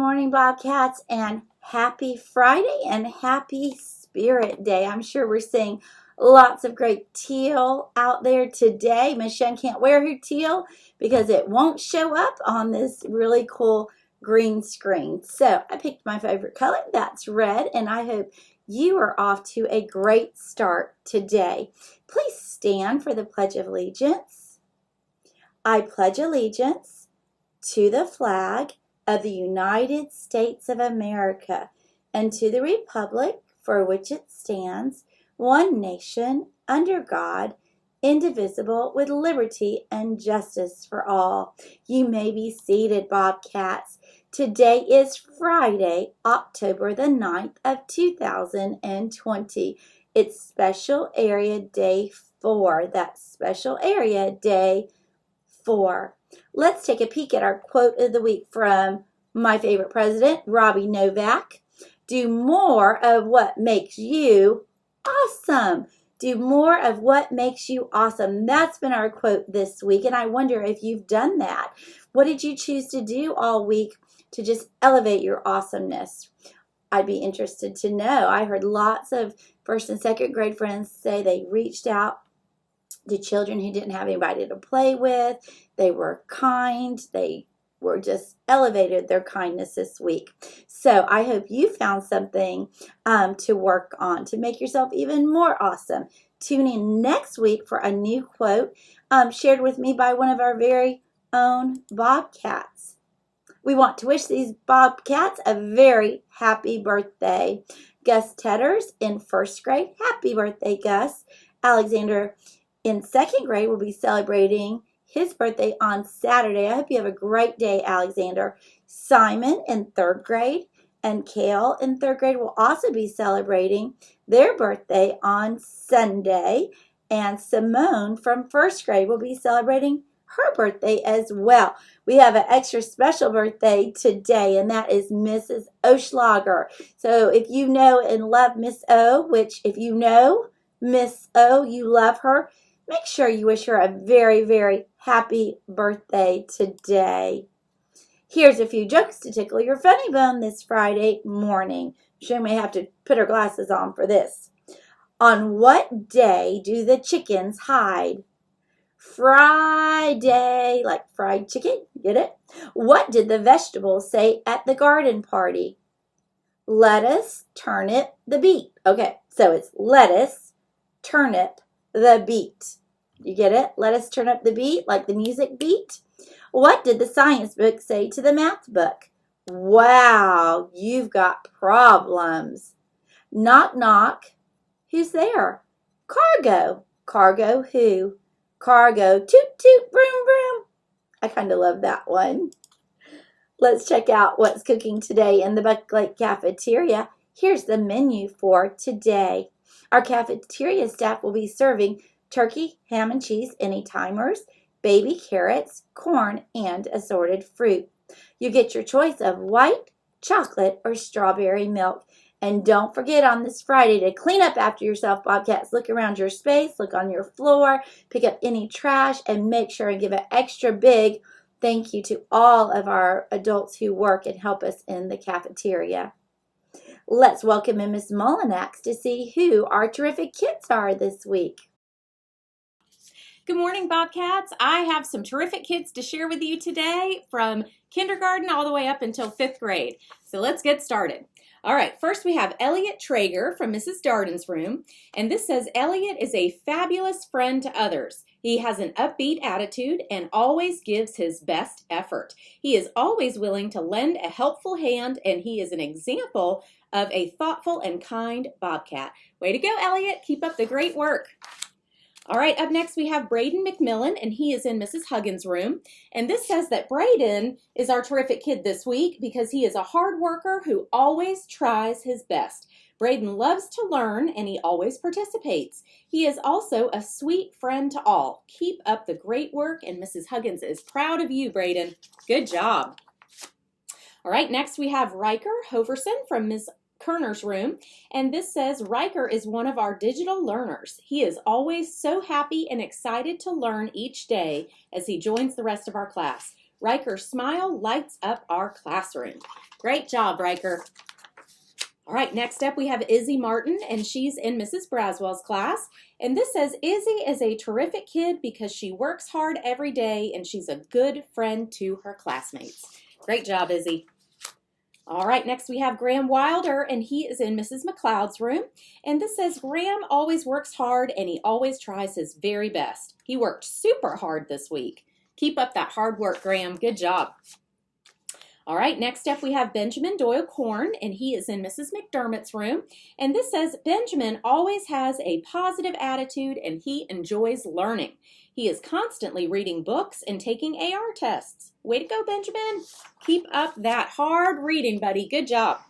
morning, Bobcats, and happy Friday and happy Spirit Day. I'm sure we're seeing lots of great teal out there today. Miss Shen can't wear her teal because it won't show up on this really cool green screen. So I picked my favorite color, that's red, and I hope you are off to a great start today. Please stand for the Pledge of Allegiance. I pledge allegiance to the flag of the United States of America and to the republic for which it stands, one nation, under God, indivisible, with liberty and justice for all. You may be seated, Bobcats. Today is Friday, October the 9th of 2020. It's Special Area Day 4. That's Special Area Day 4. Let's take a peek at our quote of the week from my favorite president, Robbie Novak. Do more of what makes you awesome. Do more of what makes you awesome. That's been our quote this week, and I wonder if you've done that. What did you choose to do all week to just elevate your awesomeness? I'd be interested to know. I heard lots of first and second grade friends say they reached out to children who didn't have anybody to play with. They were kind. They were just elevated their kindness this week. So I hope you found something to work on to make yourself even more awesome. Tune in next week for a new quote shared with me by one of our very own Bobcats. We want to wish these Bobcats a very happy birthday. Gus Tedders in first grade. Happy birthday, Gus. Alexander in second grade will be celebrating his birthday on Saturday. I hope you have a great day, Alexander. Simon in third grade and Kale in third grade will also be celebrating their birthday on Sunday. And Simone from first grade will be celebrating her birthday as well. We have an extra special birthday today, and that is Mrs. Oschlager. So if you know and love Miss O, which if you know Miss O, you love her, make sure you wish her a very, very happy birthday today. Here's a few jokes to tickle your funny bone this Friday morning. She may have to put her glasses on for this. On what day do the chickens hide? Friday, like fried chicken, get it? What did the vegetables say at the garden party? Lettuce, turnip, the beet. Okay, so it's lettuce, turnip, the beet. You get it? Lettuce, turnip, the beet, like the music beat. What did the science book say to the math book? Wow, you've got problems. Knock, knock. Who's there? Cargo. Cargo who? Cargo, toot, toot, broom, broom. I kind of love that one. Let's check out what's cooking today in the Buck Lake Cafeteria. Here's the menu for today. Our cafeteria staff will be serving turkey, ham and cheese, anytimers, baby carrots, corn, and assorted fruit. You get your choice of white, chocolate, or strawberry milk. And don't forget on this Friday to clean up after yourself, Bobcats. Look around your space, look on your floor, pick up any trash, and make sure and give an extra big thank you to all of our adults who work and help us in the cafeteria. Let's welcome in Miss Mullinax to see who our terrific kids are this week. Good morning, Bobcats. I have some terrific kids to share with you today from kindergarten all the way up until 5th grade. So let's get started. All right, first we have Elliot Traeger from Mrs. Darden's room, and this says Elliot is a fabulous friend to others. He has an upbeat attitude and always gives his best effort. He is always willing to lend a helpful hand, and he is an example of a thoughtful and kind Bobcat. Way to go, Elliot. Keep up the great work. All right, up next we have Braden McMillan, and he is in Mrs. Huggins' room. And this says that Braden is our terrific kid this week because he is a hard worker who always tries his best. Braden loves to learn, and he always participates. He is also a sweet friend to all. Keep up the great work, and Mrs. Huggins is proud of you, Braden. Good job. All right, next we have Riker Hoverson from Ms. Kerner's room, and this says Riker is one of our digital learners. He is always so happy and excited to learn each day as he joins the rest of our class. Riker's smile lights up our classroom. Great job, Riker. All right, next up we have Izzy Martin, and she's in Mrs. Braswell's class. And this says, Izzy is a terrific kid because she works hard every day and she's a good friend to her classmates. Great job, Izzy. All right, next we have Graham Wilder, and he is in Mrs. McLeod's room. And this says, Graham always works hard and he always tries his very best. He worked super hard this week. Keep up that hard work, Graham. Good job. All right, next up we have Benjamin Doyle Korn, and he is in Mrs. McDermott's room. And this says, Benjamin always has a positive attitude and he enjoys learning. He is constantly reading books and taking AR tests. Way to go, Benjamin. Keep up that hard reading, buddy. Good job.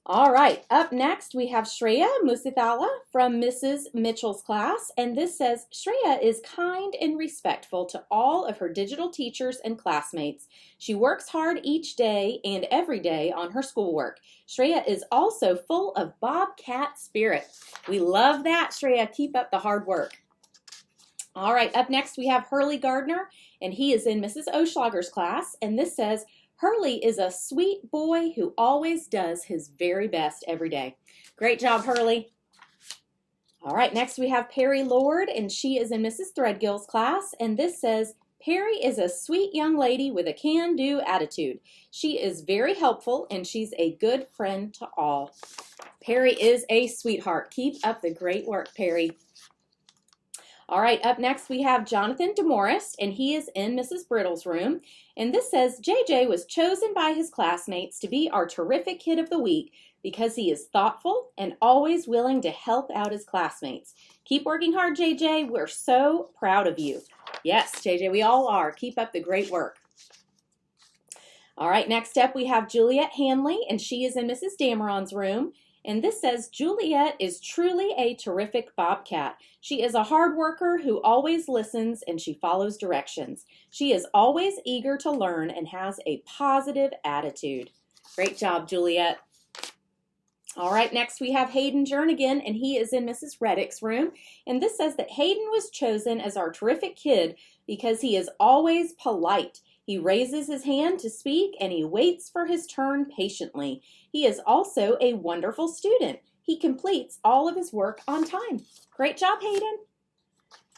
All right, up next we have Shreya Musithala from Mrs. Mitchell's class, and this says, Shreya is kind and respectful to all of her digital teachers and classmates. She works hard each day and every day on her schoolwork. Shreya is also full of Bobcat spirit. We love that, Shreya. Keep up the hard work. All right, up next we have Hurley Gardner, and he is in Mrs. Oschlager's class, and this says, Hurley is a sweet boy who always does his very best every day. Great job, Hurley. All right, next we have Perry Lord, and she is in Mrs. Threadgill's class, and this says, Perry is a sweet young lady with a can-do attitude. She is very helpful, and she's a good friend to all. Perry is a sweetheart. Keep up the great work, Perry. All right, up next we have Jonathan DeMorris, and he is in Mrs. Brittle's room. And this says, JJ was chosen by his classmates to be our terrific kid of the week because he is thoughtful and always willing to help out his classmates. Keep working hard, JJ. We're so proud of you. Yes, JJ, we all are. Keep up the great work. All right, next up we have Juliet Hanley, and she is in Mrs. Dameron's room. And this says, Juliet is truly a terrific Bobcat. She is a hard worker who always listens and she follows directions. She is always eager to learn and has a positive attitude. Great job, Juliet. All right, next we have Hayden Jernigan, and he is in Mrs. Reddick's room. And this says that Hayden was chosen as our terrific kid because he is always polite. He raises his hand to speak and he waits for his turn patiently. He is also a wonderful student. He completes all of his work on time. Great job, Hayden.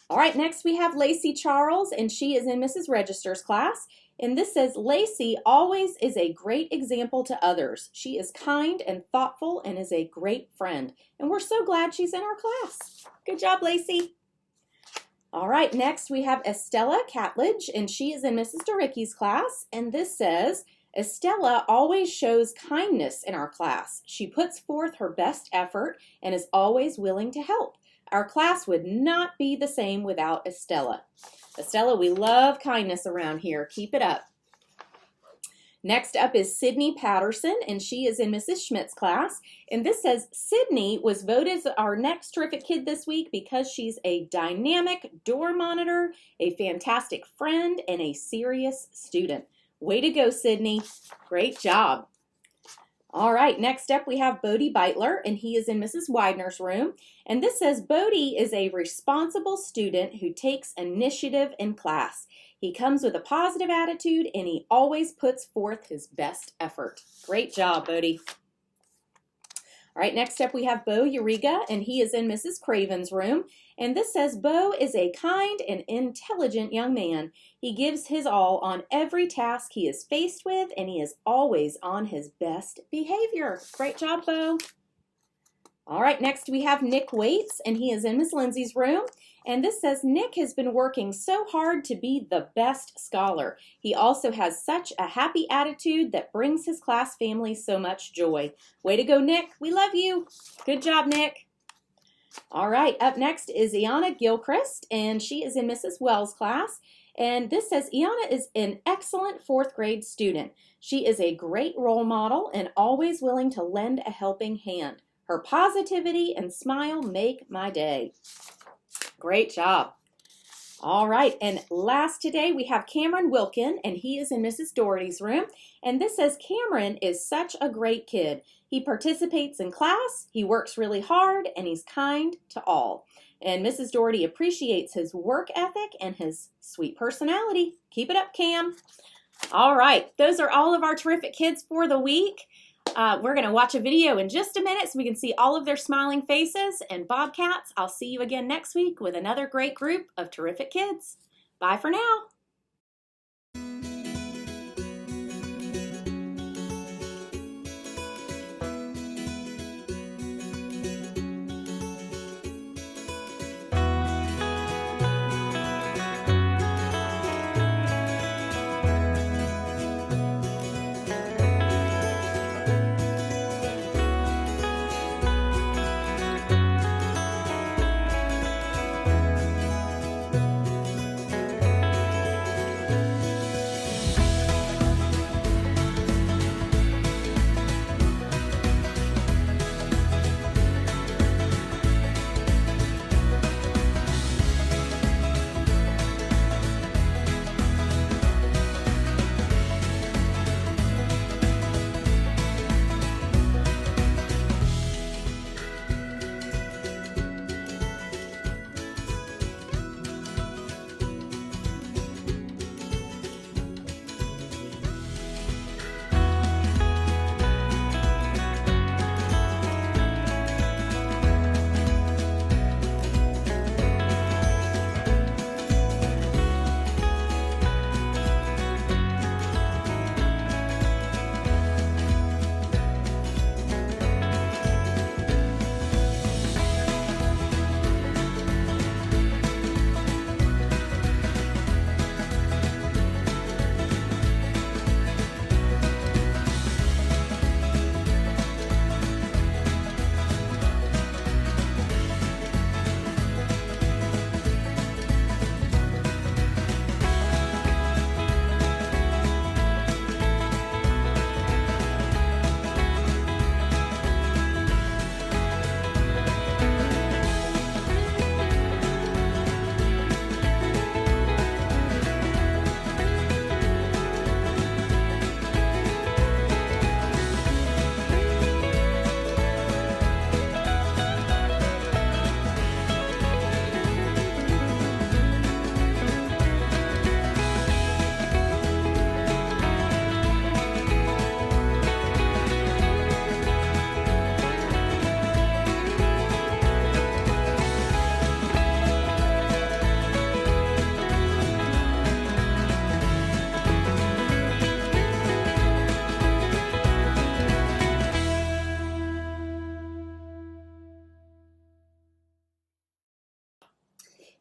All right, next we have Lacey Charles, and she is in Mrs. Register's class. And this says, Lacey always is a great example to others. She is kind and thoughtful and is a great friend. And we're so glad she's in our class. Good job, Lacey. All right, next we have Estella Catledge, and she is in Mrs. Doricki's class. And this says, Estella always shows kindness in our class. She puts forth her best effort and is always willing to help. Our class would not be the same without Estella. Estella, we love kindness around here. Keep it up. Next up is Sydney Patterson, and she is in Mrs. Schmidt's class. And this says, Sydney was voted our next terrific kid this week because she's a dynamic door monitor, a fantastic friend, and a serious student. Way to go, Sydney. Great job. All right, next up we have Bodie Beitler, and he is in Mrs. Widener's room. And this says, Bodie is a responsible student who takes initiative in class. He comes with a positive attitude, and he always puts forth his best effort. Great job, Bodie. All right, next up we have Bo Uriga, and he is in Mrs. Craven's room. And this says, Bo is a kind and intelligent young man. He gives his all on every task he is faced with, and he is always on his best behavior. Great job, Bo. All right, next we have Nick Waits, and he is in Miss Lindsay's room. And this says, Nick has been working so hard to be the best scholar. He also has such a happy attitude that brings his class family so much joy. Way to go, Nick. We love you. Good job, Nick. All right, up next is Iana Gilchrist, and she is in Mrs. Wells' class. And this says, Iana is an excellent fourth grade student. She is a great role model and always willing to lend a helping hand. Her positivity and smile make my day. Great job. All right, and last today we have Cameron Wilkin, and he is in Mrs. Doherty's room. And this says, Cameron is such a great kid. He participates in class, he works really hard, and he's kind to all. And Mrs. Doherty appreciates his work ethic and his sweet personality. Keep it up, Cam. All right, those are all of our terrific kids for the week. We're going to watch a video in just a minute so we can see all of their smiling faces. And Bobcats, I'll see you again next week with another great group of terrific kids. Bye for now.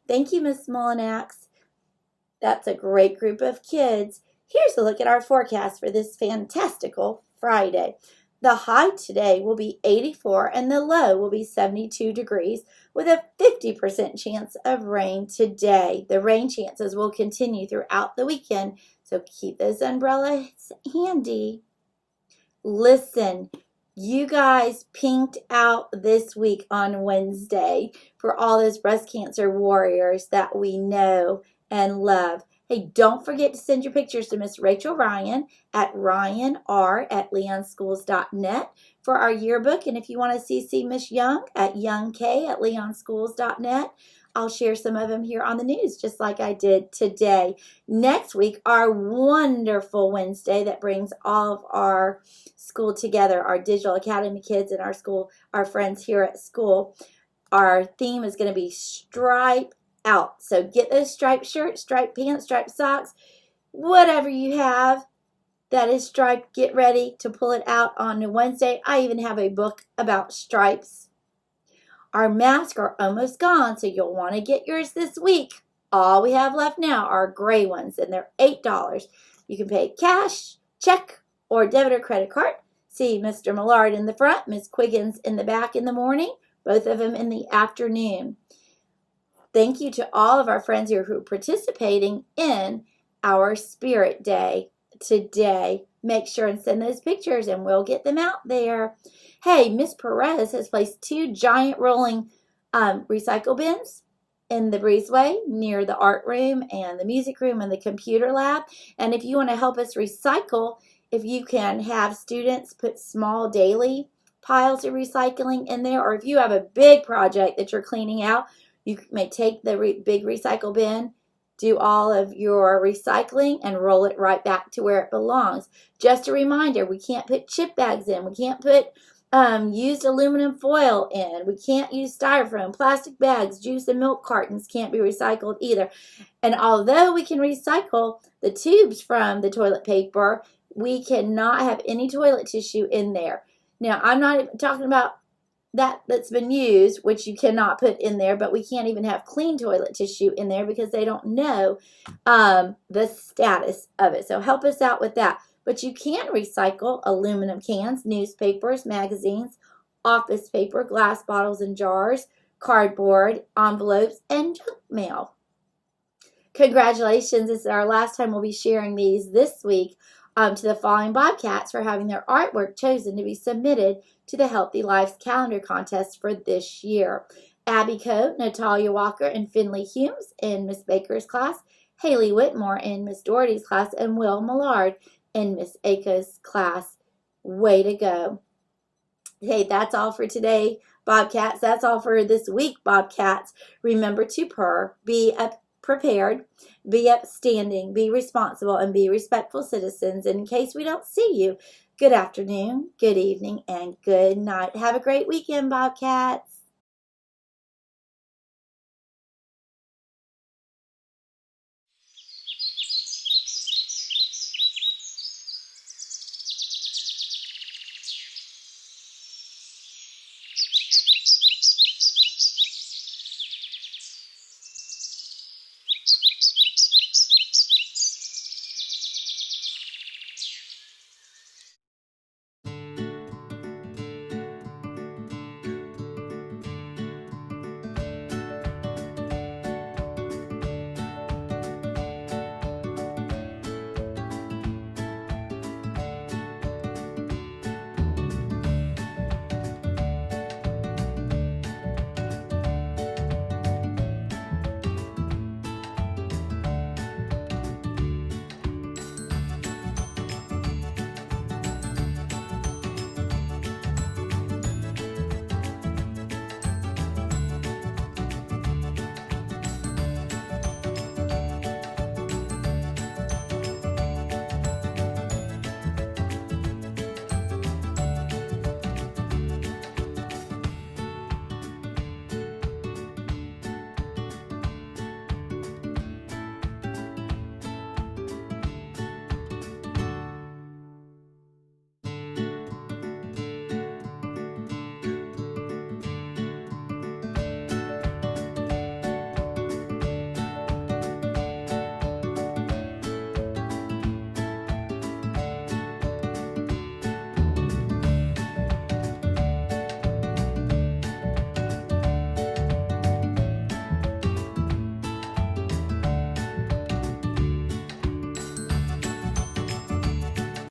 Thank you, Miss Molinax. That's a great group of kids. Here's a look at our forecast for this fantastical Friday. The high today will be 84 and the low will be 72 degrees with a 50% chance of rain today. The rain chances will continue throughout the weekend, so keep those umbrellas handy. Listen, you guys pinked out this week on Wednesday for all those breast cancer warriors that we know and love. Hey, don't forget to send your pictures to Miss Rachel Ryan at ryanr@leonschools.net for our yearbook. And if you want to CC Miss Young at youngk@leonschools.net, I'll share some of them here on the news, just like I did today. Next week, our wonderful Wednesday that brings all of our school together, our Digital Academy kids and our friends here at school. Our theme is going to be Stripe Out. So get those striped shirts, striped pants, striped socks, whatever you have that is striped, get ready to pull it out on Wednesday. I even have a book about stripes. Our masks are almost gone, so you'll want to get yours this week. All we have left now are gray ones, and they're $8. You can pay cash, check, or debit or credit card. See Mr. Millard in the front, Miss Quiggins in the back in the morning, both of them in the afternoon. Thank you to all of our friends here who are participating in our Spirit Day today. Make sure and send those pictures and we'll get them out there. Hey, Miss Perez has placed 2 giant rolling recycle bins in the breezeway near the art room and the music room and the computer lab. And if you want to help us recycle, if you can have students put small daily piles of recycling in there, or if you have a big project that you're cleaning out, you may take the big recycle bin, do all of your recycling and roll it right back to where it belongs. Just a reminder, we can't put chip bags in. We can't put used aluminum foil in. We can't use styrofoam. Plastic bags, juice and milk cartons can't be recycled either. And although we can recycle the tubes from the toilet paper, we cannot have any toilet tissue in there. Now, I'm not even talking about that's been used, which you cannot put in there, but we can't even have clean toilet tissue in there because they don't know the status of it. So help us out with that. But you can recycle aluminum cans, newspapers, magazines, office paper, glass bottles and jars, cardboard, envelopes, and junk mail. Congratulations. This is our last time we'll be sharing these this week to the following Bobcats for having their artwork chosen to be submitted to the Healthy Lives Calendar Contest for this year. Abby Coate, Natalia Walker, and Finley Humes in Miss Baker's class, Haley Whitmore in Miss Doherty's class, and Will Millard in Miss Aka's class. Way to go. Hey, that's all for today, Bobcats. That's all for this week, Bobcats. Remember to purr, be prepared, be upstanding, be responsible, and be respectful citizens. And in case we don't see you, good afternoon, good evening, and good night. Have a great weekend, Bobcats.